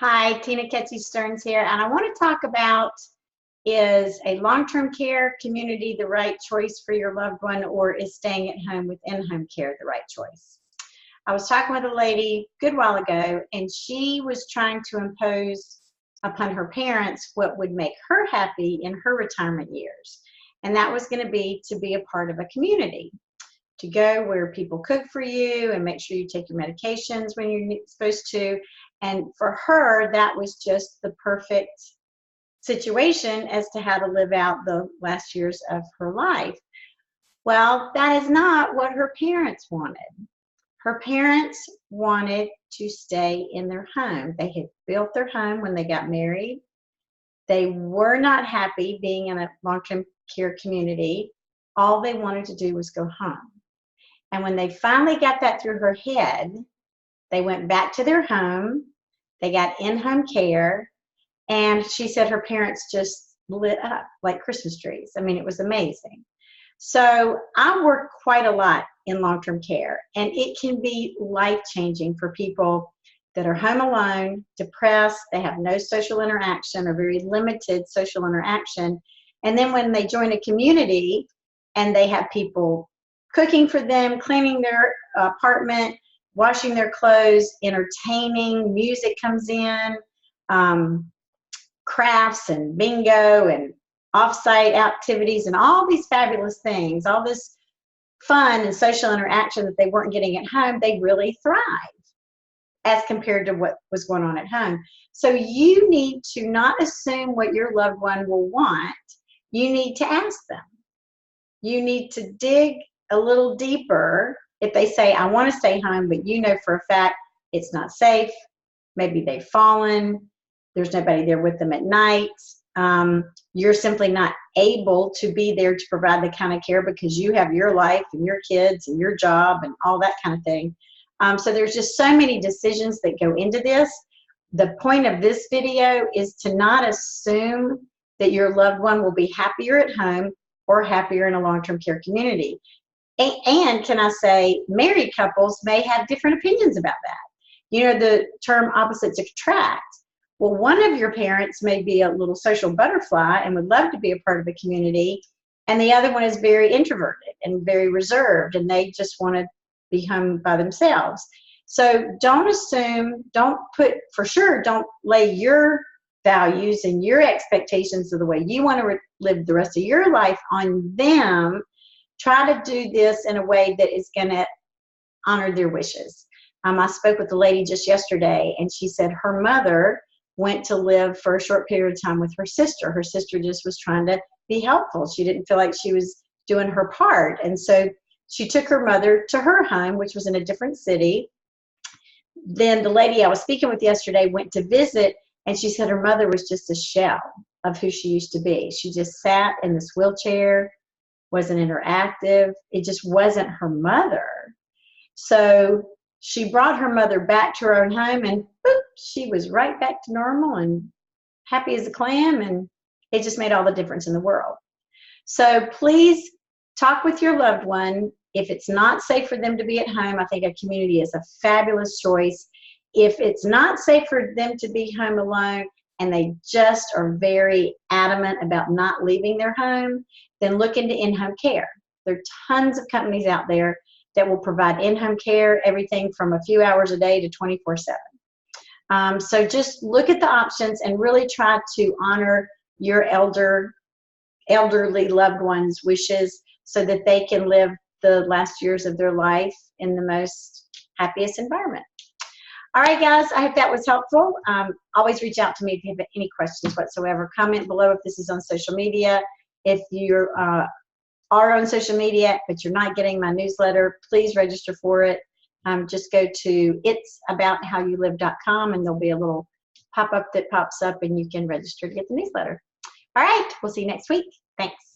Hi, Tina Ketchy Stearns here, and I want to talk about, is a long-term care community the right choice for your loved one, or is staying at home with in-home care the right choice? I was talking with a lady a good while ago, and she was trying to impose upon her parents what would make her happy in her retirement years, and that was going to be a part of a community, to go where people cook for you and make sure you take your medications when you're supposed to. And for her, that was just the perfect situation as to how to live out the last years of her life. Well, that is not what her parents wanted. Her parents wanted to stay in their home. They had built their home when they got married. They were not happy being in a long-term care community. All they wanted to do was go home. And when they finally got that through her head, they went back to their home. They got in-home care. And she said her parents just lit up like Christmas trees. I mean, it was amazing. So I work quite a lot in long-term care, and it can be life-changing for people that are home alone, depressed, they have no social interaction or very limited social interaction. And then when they join a community and they have people cooking for them, cleaning their apartment, washing their clothes, entertaining, music comes in, crafts and bingo and off-site activities and all these fabulous things, all this fun and social interaction that they weren't getting at home, they really thrive as compared to what was going on at home. So you need to not assume what your loved one will want. You need to ask them. You need to dig a little deeper. If they say, I want to stay home, but you know for a fact it's not safe, maybe they've fallen, there's nobody there with them at night, you're simply not able to be there to provide the kind of care because you have your life and your kids and your job and all that kind of thing. So there's just so many decisions that go into this. The point of this video is to not assume that your loved one will be happier at home or happier in a long-term care community. And can I say, married couples may have different opinions about that. You know, the term opposites attract. Well, one of your parents may be a little social butterfly and would love to be a part of a community, and the other one is very introverted and very reserved, and they just want to be home by themselves. So don't assume, don't lay your values and your expectations of the way you want to live the rest of your life on them. Try to do this in a way that is going to honor their wishes. I spoke with a lady just yesterday, and she said her mother went to live for a short period of time with her sister. Her sister just was trying to be helpful. She didn't feel like she was doing her part. And so she took her mother to her home, which was in a different city. Then the lady I was speaking with yesterday went to visit, and she said her mother was just a shell of who she used to be. She just sat in this wheelchair, wasn't interactive. It just wasn't her mother. So she brought her mother back to her own home, and boop, she was right back to normal and happy as a clam, and it just made all the difference in the world. So please talk with your loved one. If it's not safe for them to be at home, I think a community is a fabulous choice. If it's not safe for them to be home alone and they just are very adamant about not leaving their home, then look into in-home care. There are tons of companies out there that will provide in-home care, everything from a few hours a day to 24/7. So just look at the options and really try to honor your elderly loved ones' wishes so that they can live the last years of their life in the most happiest environment. All right, guys, I hope that was helpful. Always reach out to me if you have any questions whatsoever. Comment below if this is on social media. If you are on social media but you're not getting my newsletter, please register for it. Just go to itsabouthowyoullive.com, and there'll be a little pop-up that pops up, and you can register to get the newsletter. All right, we'll see you next week. Thanks.